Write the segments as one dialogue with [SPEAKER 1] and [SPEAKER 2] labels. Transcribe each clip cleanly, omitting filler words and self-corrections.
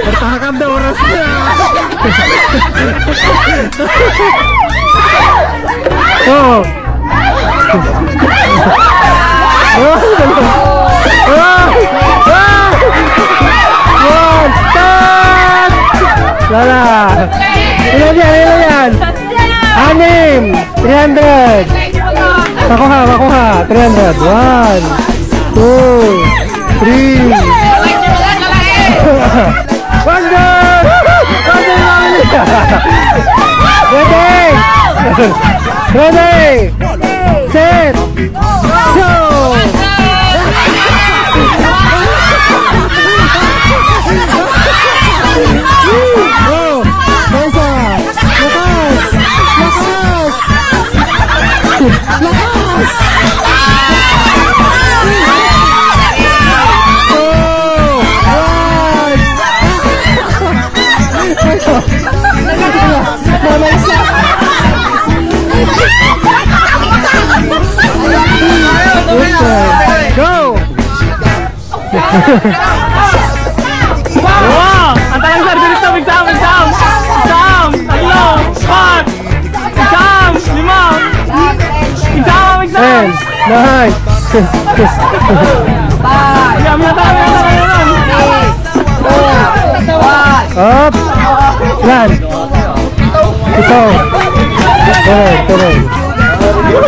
[SPEAKER 1] Bertakam dah orasnya. Oh. Lala. Ilan yan? 6. 300. Makuha. 300. 1, 2, 3. Wonder! Ready! Set! Go! Oh! Bangsa! Lakas! Go! Wow! Ang talang sir, ganito, exam! 10, 9. Up! Yan! Ito! Tuloy!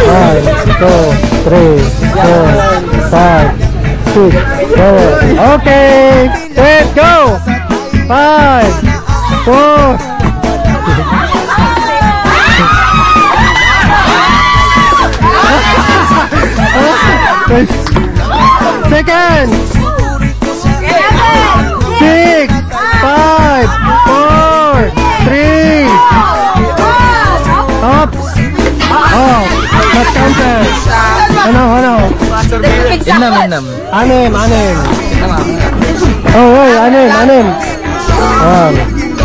[SPEAKER 1] 1, 2, 3, 4, 5, 6, 7. Okay! Let's go! 5, 4. Second! 6, 5, 4, 3. Up! Oh! Not counted! Ano? 6. 6. Oh, wait, 6. 1,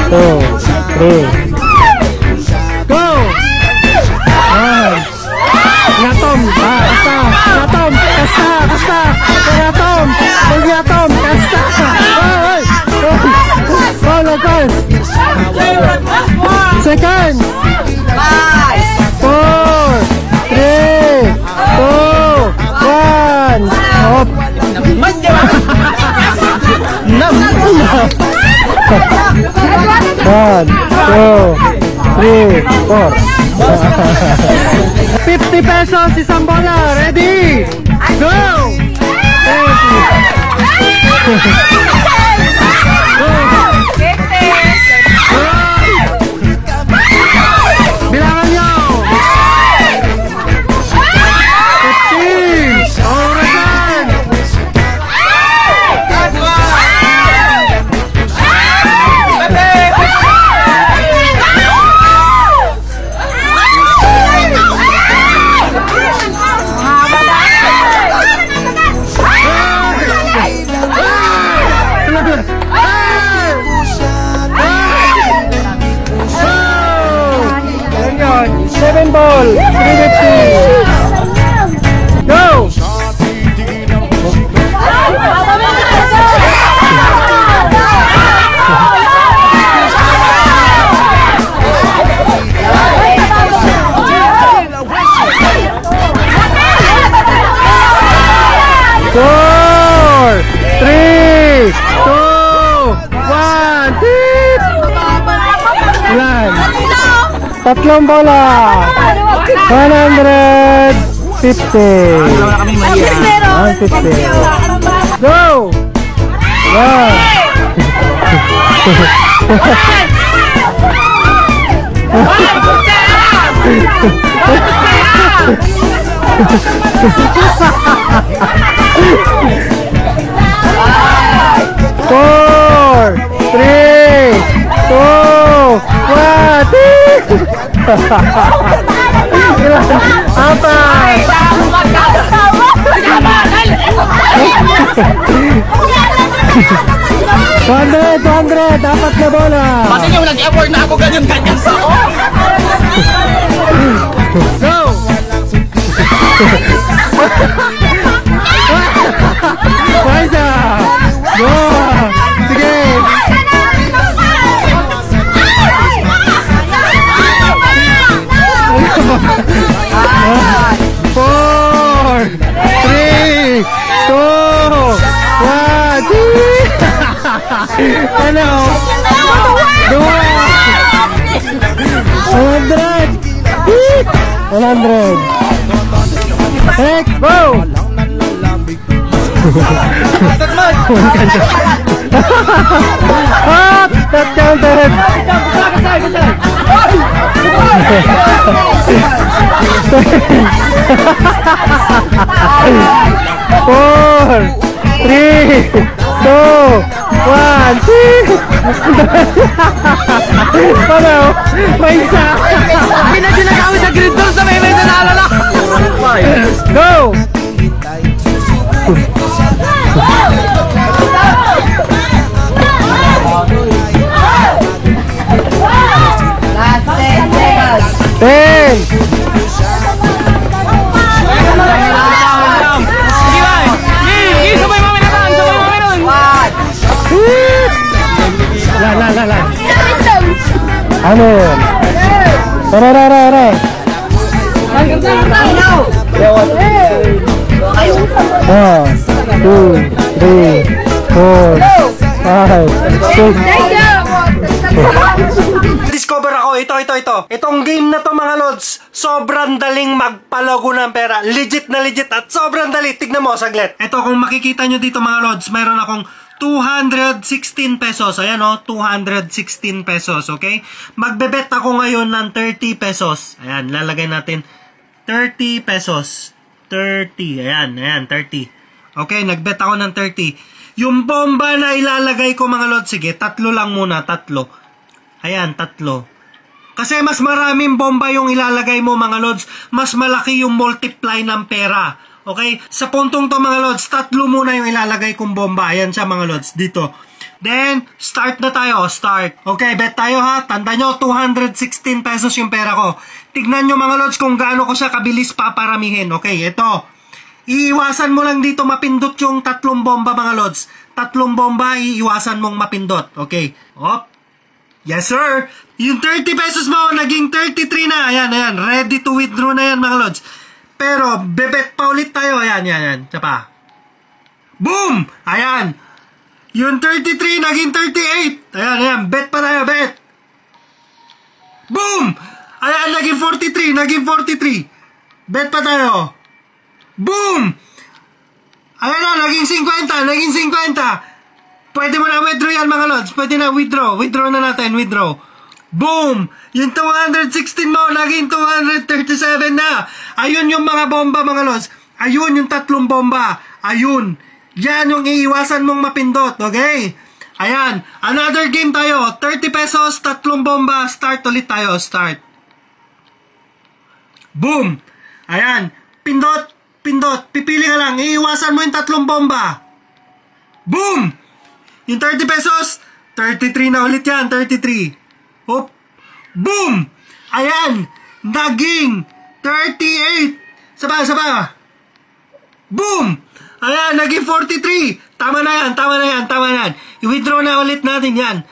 [SPEAKER 1] 2, 3. Go! 1. Ngatom! Second! 5, 4, 3, 2, 1. Hop! 1, 2, 3, 4. 50 pesos isang bola. Ready? Go! Bilangan nyo! 15! Orasan! 7 ball, 350. Go! 4, 3, 2, 1. Ilan? 3 bola. 150. 150. Go! 4, 3, 2, 1. Apa? 200 dapat na bola.
[SPEAKER 2] Pati yung nag-effort na ako ganyan sa
[SPEAKER 1] Go! 3, 2, 1. Ano? 2. 100. 100. Next, go! Ah! That counted! 4, 3, 2, 1. Ano? May isa!
[SPEAKER 2] Pinaginagamit sa grid doors na may nanalala.
[SPEAKER 1] Go!
[SPEAKER 3] Last 10 seconds.
[SPEAKER 1] 10.
[SPEAKER 2] Sabay mami na lang. Sabay mami nun.
[SPEAKER 1] La. Ano yun? Tara. 1, 2, 3, 4, 5, 6.
[SPEAKER 4] Discover ako, ito. Itong game na to mga lods, sobrang daling magpalago ng pera. Legit na legit at sobrang dali. Tignan mo, saglit. Ito, kung makikita nyo dito mga lods, mayroon akong 216 pesos. Ayan o, 216 pesos, okay? Magbebet ako ngayon ng 30 pesos. Ayan, lalagay natin 30 pesos. 30. Ayan, 30. Okay, nagbet ako ng 30. Yung bomba na ilalagay ko mga lods, sige, 3 lang muna, 3. Ayan, 3. Kasi mas maraming bomba yung ilalagay mo mga lods, mas malaki yung multiply ng pera. Okay? Sa puntong to mga lods, 3 muna yung ilalagay kong bomba. Ayan siya mga lods, dito. Then, start na tayo. Start. Okay, bet tayo ha. Tanda nyo, 216 pesos yung pera ko. Tignan nyo mga lods kung gaano ko siya kabilis paparamihin. Okay, ito. Iiwasan mo lang dito mapindot yung 3 bomba mga lods. 3 bomba, iiwasan mong mapindot. Okay. Op. Yes sir. Yung 30 pesos mo, naging 33 na. Ayan. Ready to withdraw na yan mga lods. Pero, bebet pa ulit tayo. Ayan. Tsapa. Boom! Ayan. Yung 33, naging 38. Ayan. Bet pa tayo, bet. Boom! Ayan, naging 43. Bet pa tayo. Boom! Ayan na, naging 50. Pwede mo na withdraw yan mga lods. Pwede na withdraw. Withdraw na natin, withdraw. Boom! Yung 216 mo, naging 237 na. Ayun yung mga bomba mga lods. Ayun yung 3 bomba. Ayun. Yan yung iiwasan mong mapindot. Okay? Ayan. Another game tayo. 30 pesos, 3 bomba. Start ulit tayo. Start. Boom! Ayan. Pindot. Pipili ka lang. Iiwasan mo yung 3 bomba. Boom! Yung 30 pesos, 33 na ulit yan. 33. Hop. Boom! Ayan. Naging 38. Saba. Boom! Ayan, naging 43. Tama na yan. I-withdraw na ulit natin yan.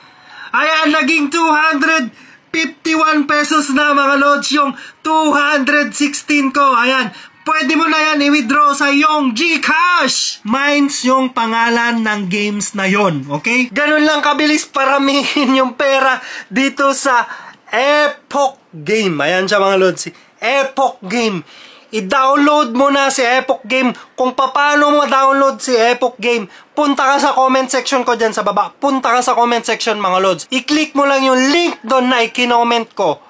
[SPEAKER 4] Ayan, naging 251 pesos na mga lods yung 216 ko. Ayan, pwede mo na yan i-withdraw sa iyong GCash. Mines yung pangalan ng games na yon. Okay? Ganun lang kabilis paramihin yung pera dito sa Epoch Game. Ayan siya mga lods. Epoch Game. I-download mo na si Epoch Game. Kung paano mo download si Epoch Game, punta ka sa comment section ko dyan sa baba. Punta ka sa comment section mga lods. I-click mo lang yung link doon na i-comment ko.